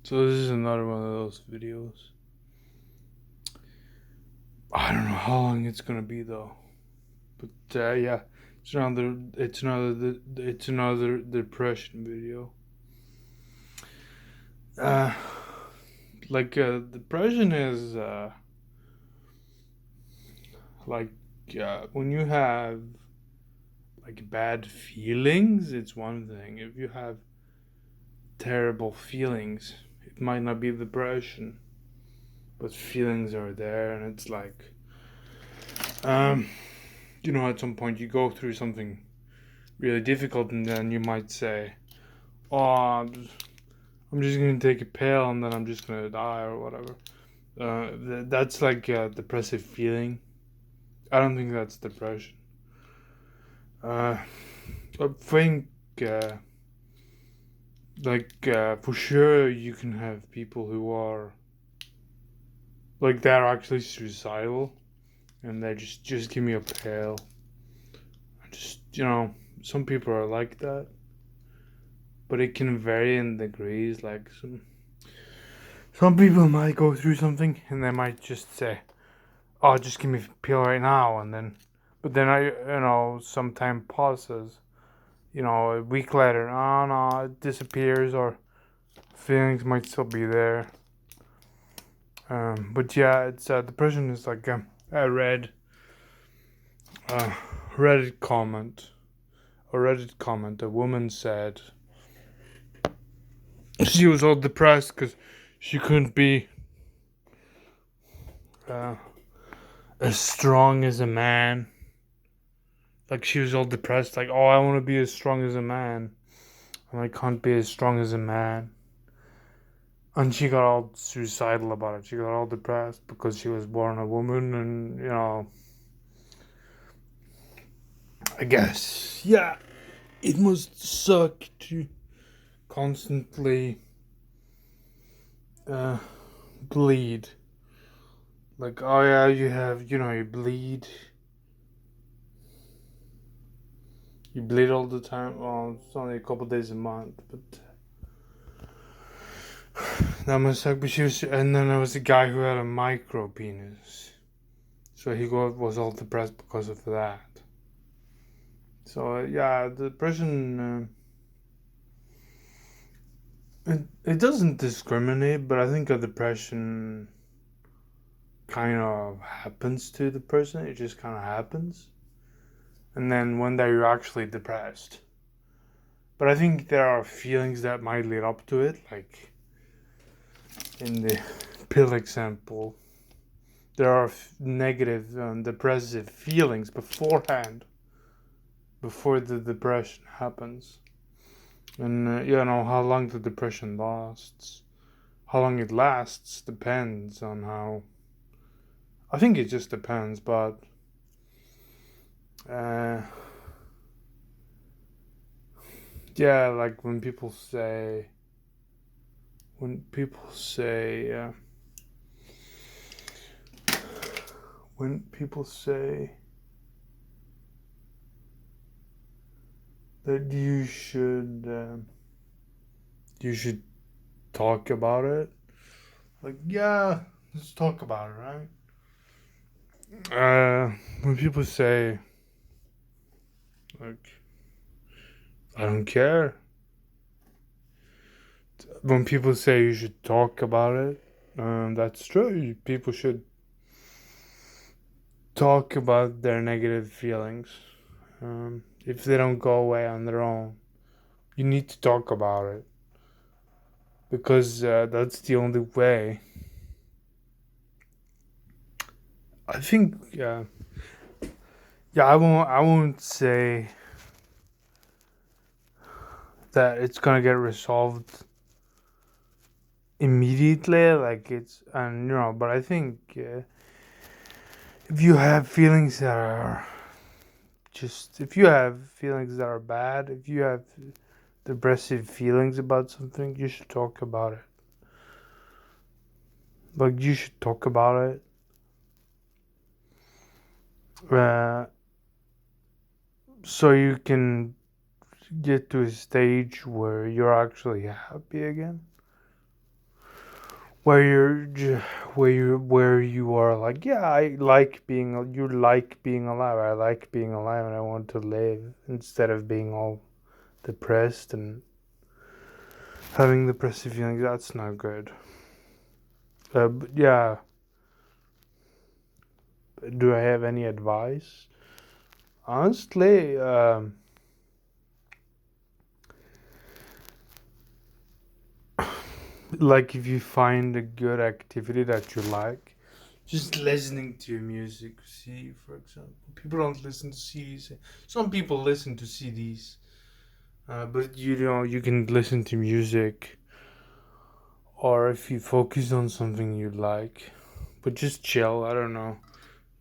So this is another one of those videos. I don't know how long it's gonna be though, but yeah, it's another depression video. Uh, depression is like when you have like bad feelings, it's one thing. If you have terrible feelings, it might not be depression, but feelings are there, and it's like um at some point you go through something really difficult, and then you might say, "Oh, I'm just gonna take a pill, and then I'm just gonna die or whatever." That's like a depressive feeling. I don't think that's depression. Uh, I think uh, for sure you can have people who are like they're actually suicidal, and they just give me a pill. Just some people are like that, but it can vary in degrees. Like some people might go through something and they might just say, "Oh, just give me a pill right now," and then, but then some time passes. A week later, oh no, it disappears, or feelings might still be there. But yeah, it's depression is like I read a Reddit comment. A Reddit comment. A woman said she was all depressed because she couldn't be uh, as strong as a man. Like she was all depressed, like, oh, I want to be as strong as a man, and I can't be as strong as a man. And she got all suicidal about it. She got all depressed because she was born a woman, and I guess, yeah, it must suck to constantly uh, bleed. Like, oh yeah, you bleed. You bleed all the time. Well, it's only a couple days a month, but that must suck. But and then there was a guy who had a micro penis, so was all depressed because of that. So yeah, depression. It doesn't discriminate, but I think a depression kind of happens to the person. It just kind of happens, and then one day you're actually depressed. But I think there are feelings that might lead up to it, like in the pill example. There are negative depressive feelings beforehand, before the depression happens. And how long the depression lasts, how long it lasts depends on how. I think it just depends, but uh, yeah, like when people say that you should talk about it. Like, yeah, let's talk about it, right? When people say, like, I don't care. When people say you should talk about it, that's true. People should talk about their negative feelings. If they don't go away on their own, you need to talk about it because that's the only way. I think, yeah. I won't say that it's gonna get resolved immediately, like it's and but I think if you have feelings that are if you have feelings that are bad, if you have depressive feelings about something, you should talk about it. Like, you should talk about it, uh, so you can get to a stage where you're actually happy again. where where you are like, yeah, you like being alive. I like being alive, and I want to live instead of being all depressed and having depressive feelings. That's not good. But yeah, do I have any advice? Honestly, like if you find a good activity that you like, just listening to music. See, for example, people don't listen to CDs. Some people listen to CDs, but you can listen to music, or if you focus on something you like, but just chill. I don't know,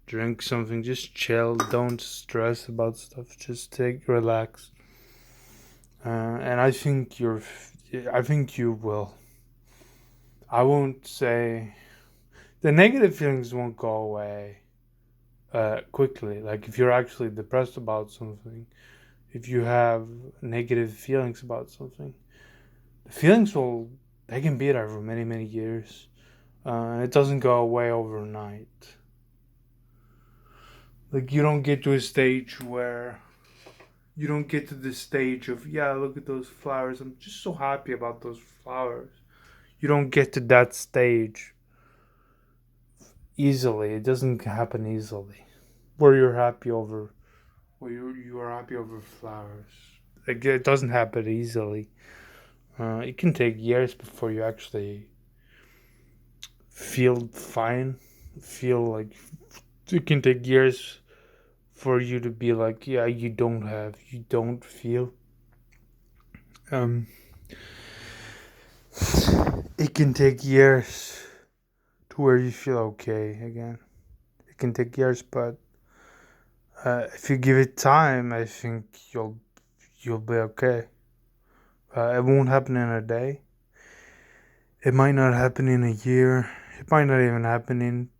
drink something, just chill. Don't stress about stuff. Just relax. And I think you will. I won't say the negative feelings won't go away quickly. Like if you're actually depressed about something, if you have negative feelings about something, the feelings will they can be there for many years. It doesn't go away overnight. Like you don't get to the stage of, yeah, look at those flowers. I'm just so happy about those flowers. You don't get to that stage easily. It doesn't happen easily. Where you're happy over where you are happy over flowers. Like it doesn't happen easily. It can take years before you actually feel fine. Feel like it can take years for you to be like, yeah, you don't feel. Um, it can take years to where you feel okay again. It can take years, but if you give it time, I think you'll be okay. It won't happen in a day. It might not happen in a year. It might not even happen in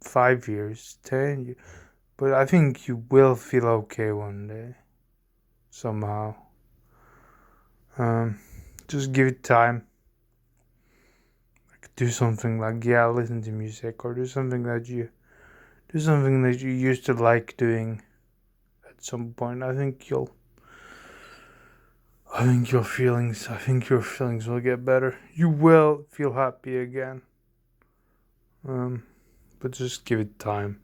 5 years, 10 years. But I think you will feel okay one day, somehow. Um, just give it time. Like do something like, yeah, listen to music, or do something that you used to like doing at some point. I think your feelings will get better. You will feel happy again. Um, but just give it time.